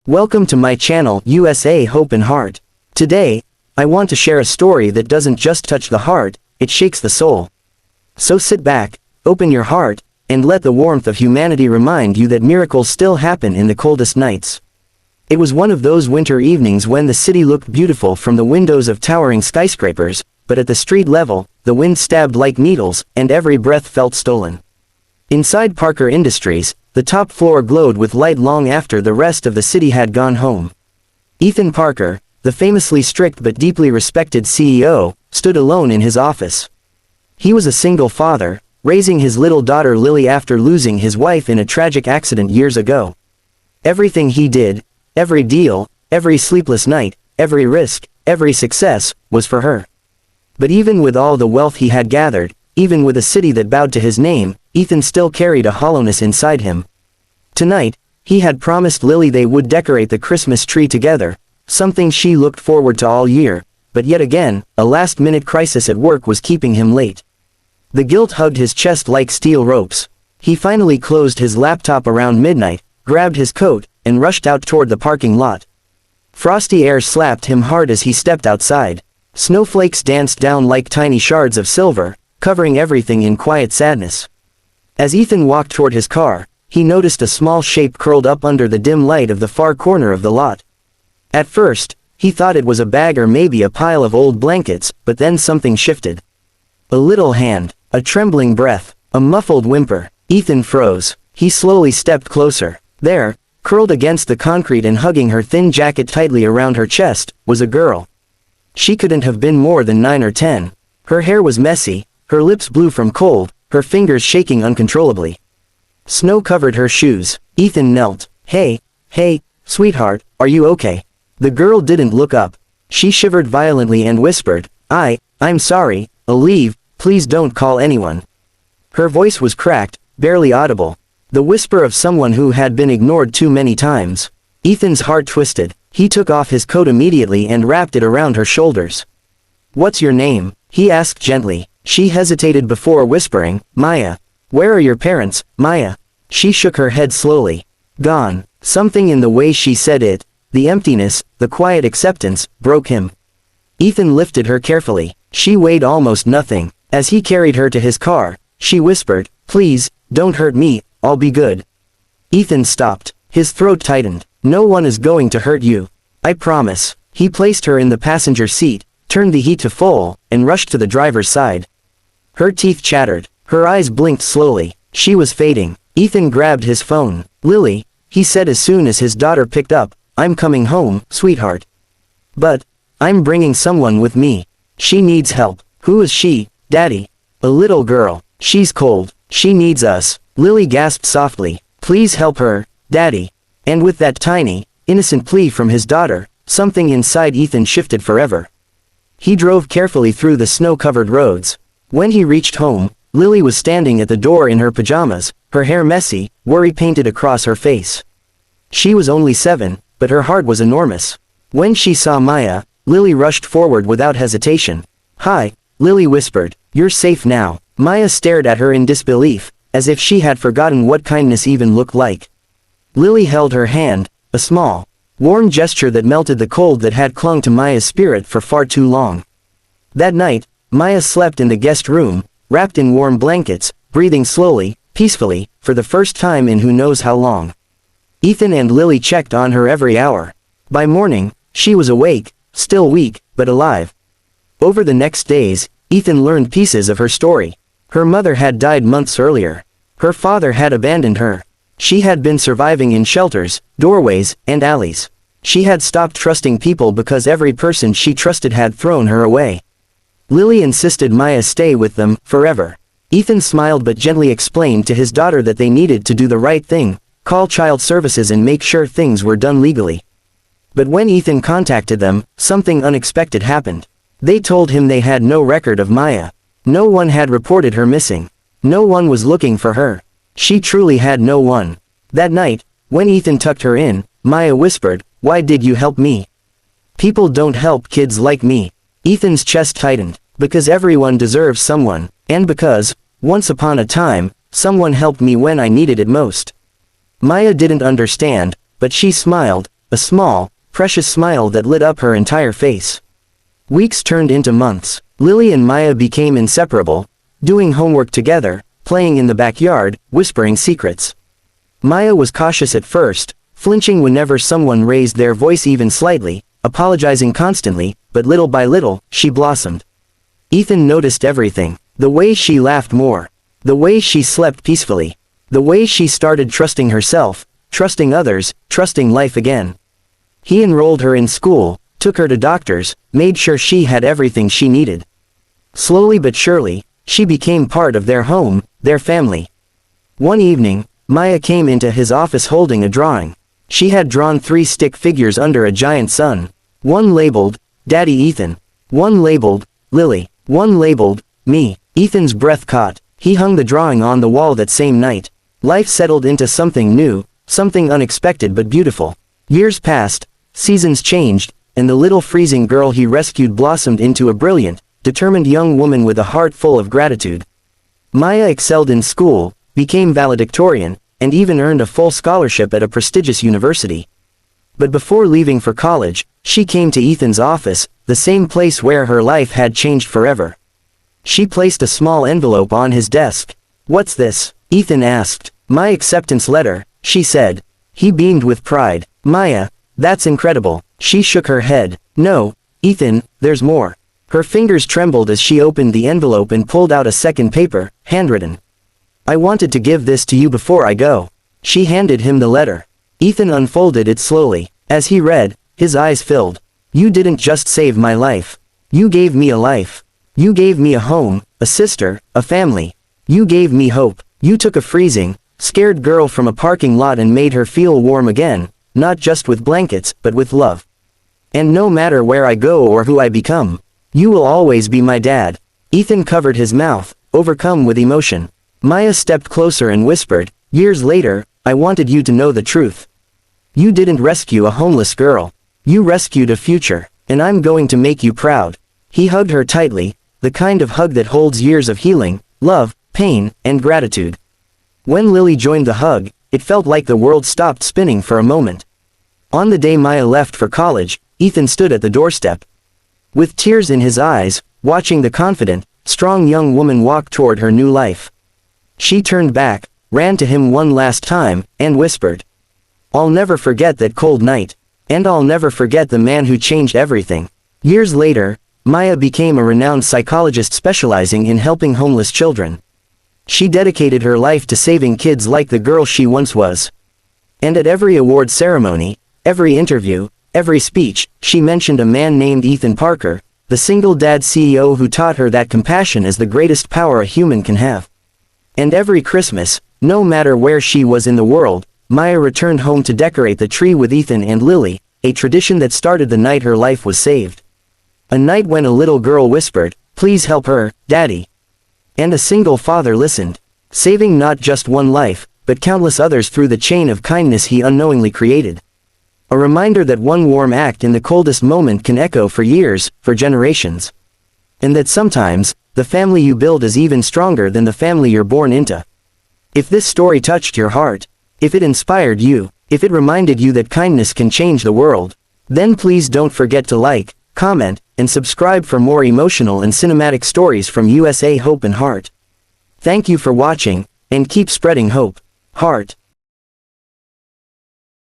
Welcome to my channel, USA Hope and Heart. Today, I want to share a story that doesn't just touch the heart, it shakes the soul. So sit back, open your heart, and let the warmth of humanity remind you that miracles still happen in the coldest nights. It was one of those winter evenings when the city looked beautiful from the windows of towering skyscrapers, but at the street level, the wind stabbed like needles, and every breath felt stolen. Inside Parker Industries, the top floor glowed with light long after the rest of the city had gone home. Ethan Parker, the famously strict but deeply respected CEO, stood alone in his office. He was a single father, raising his little daughter Lily after losing his wife in a tragic accident years ago. Everything he did, every deal, every sleepless night, every risk, every success, was for her. But even with all the wealth he had gathered, even with a city that bowed to his name, Ethan still carried a hollowness inside him. Tonight, he had promised Lily they would decorate the Christmas tree together, something she looked forward to all year, but yet again, a last-minute crisis at work was keeping him late. The guilt hugged his chest like steel ropes. He finally closed his laptop around midnight, grabbed his coat, and rushed out toward the parking lot. Frosty air slapped him hard as he stepped outside. Snowflakes danced down like tiny shards of silver, covering everything in quiet sadness. As Ethan walked toward his car, he noticed a small shape curled up under the dim light of the far corner of the lot. At first, he thought it was a bag or maybe a pile of old blankets, but then something shifted. A little hand, a trembling breath, a muffled whimper. Ethan froze. He slowly stepped closer. There, curled against the concrete and hugging her thin jacket tightly around her chest, was a girl. She couldn't have been more than 9 or 10. Her hair was messy, her lips blue from cold, her fingers shaking uncontrollably. Snow covered her shoes. Ethan knelt. Hey, sweetheart, are you okay? The girl didn't look up. She shivered violently and whispered, I'm sorry, I'll leave, please don't call anyone. Her voice was cracked, barely audible. The whisper of someone who had been ignored too many times. Ethan's heart twisted. He took off his coat immediately and wrapped it around her shoulders. What's your name? He asked gently. She hesitated before whispering, Maya. Where are your parents, Maya? She shook her head slowly. Gone. Something in the way she said it, the emptiness, the quiet acceptance, broke him. Ethan lifted her carefully. She weighed almost nothing. As he carried her to his car, she whispered, Please, don't hurt me, I'll be good. Ethan stopped. His throat tightened. No one is going to hurt you. I promise. He placed her in the passenger seat, turned the heat to full, and rushed to the driver's side. Her teeth chattered. Her eyes blinked slowly. She was fading. Ethan grabbed his phone. Lily, he said as soon as his daughter picked up, I'm coming home, sweetheart. But, I'm bringing someone with me. She needs help. Who is she, Daddy? A little girl. She's cold. She needs us. Lily gasped softly. Please help her, Daddy. And with that tiny, innocent plea from his daughter, something inside Ethan shifted forever. He drove carefully through the snow-covered roads. When he reached home, Lily was standing at the door in her pajamas, her hair messy, worry painted across her face. She was only 7, but her heart was enormous. When she saw Maya, Lily rushed forward without hesitation. Hi, Lily whispered. You're safe now. Maya stared at her in disbelief, as if she had forgotten what kindness even looked like. Lily held her hand, a small, worn gesture that melted the cold that had clung to Maya's spirit for far too long. That night, Maya slept in the guest room, wrapped in warm blankets, breathing slowly, peacefully, for the first time in who knows how long. Ethan and Lily checked on her every hour. By morning, she was awake, still weak, but alive. Over the next days, Ethan learned pieces of her story. Her mother had died months earlier. Her father had abandoned her. She had been surviving in shelters, doorways, and alleys. She had stopped trusting people because every person she trusted had thrown her away. Lily insisted Maya stay with them, forever. Ethan smiled but gently explained to his daughter that they needed to do the right thing, call child services and make sure things were done legally. But when Ethan contacted them, something unexpected happened. They told him they had no record of Maya. No one had reported her missing. No one was looking for her. She truly had no one. That night, when Ethan tucked her in, Maya whispered, Why did you help me? People don't help kids like me. Ethan's chest tightened. Because everyone deserves someone, and because, once upon a time, someone helped me when I needed it most. Maya didn't understand, but she smiled, a small, precious smile that lit up her entire face. Weeks turned into months. Lily and Maya became inseparable, doing homework together, playing in the backyard, whispering secrets. Maya was cautious at first, flinching whenever someone raised their voice even slightly, apologizing constantly, but little by little, she blossomed. Ethan noticed everything. The way she laughed more. The way she slept peacefully. The way she started trusting herself, trusting others, trusting life again. He enrolled her in school, took her to doctors, made sure she had everything she needed. Slowly but surely, she became part of their home, their family. One evening, Maya came into his office holding a drawing. She had drawn 3 stick figures under a giant sun. One labeled, Daddy Ethan. One labeled, Lily. One labeled, me. Ethan's breath caught. He hung the drawing on the wall that same night. Life settled into something new, something unexpected but beautiful. Years passed, seasons changed, and the little freezing girl he rescued blossomed into a brilliant, determined young woman with a heart full of gratitude. Maya excelled in school, became valedictorian, and even earned a full scholarship at a prestigious university. But before leaving for college, she came to Ethan's office, the same place where her life had changed forever. She placed a small envelope on his desk. "What's this?" Ethan asked. "My acceptance letter," she said. He beamed with pride. "Maya, that's incredible." She shook her head. "No, Ethan, there's more." Her fingers trembled as she opened the envelope and pulled out a second paper, handwritten. "I wanted to give this to you before I go." She handed him the letter. Ethan unfolded it slowly. As he read, his eyes filled. "You didn't just save my life. You gave me a life. You gave me a home, a sister, a family. You gave me hope. You took a freezing, scared girl from a parking lot and made her feel warm again, not just with blankets, but with love. And no matter where I go or who I become, you will always be my dad." Ethan covered his mouth, overcome with emotion. Maya stepped closer and whispered, "Years later, I wanted you to know the truth. You didn't rescue a homeless girl. You rescued a future, and I'm going to make you proud." He hugged her tightly, the kind of hug that holds years of healing, love, pain, and gratitude. When Lily joined the hug, it felt like the world stopped spinning for a moment. On the day Maya left for college, Ethan stood at the doorstep. With tears in his eyes, watching the confident, strong young woman walk toward her new life. She turned back, ran to him one last time, and whispered, "I'll never forget that cold night. And I'll never forget the man who changed everything." Years later, Maya became a renowned psychologist specializing in helping homeless children. She dedicated her life to saving kids like the girl she once was. And at every award ceremony, every interview, every speech, she mentioned a man named Ethan Parker, the single dad CEO who taught her that compassion is the greatest power a human can have. And every Christmas, no matter where she was in the world, Maya returned home to decorate the tree with Ethan and Lily, a tradition that started the night her life was saved. A night when a little girl whispered, "Please help her, Daddy." And a single father listened, saving not just one life, but countless others through the chain of kindness he unknowingly created. A reminder that one warm act in the coldest moment can echo for years, for generations. And that sometimes, the family you build is even stronger than the family you're born into. If this story touched your heart, if it inspired you, if it reminded you that kindness can change the world, then please don't forget to like, comment, and subscribe for more emotional and cinematic stories from USA Hope and Heart. Thank you for watching, and keep spreading hope. Heart.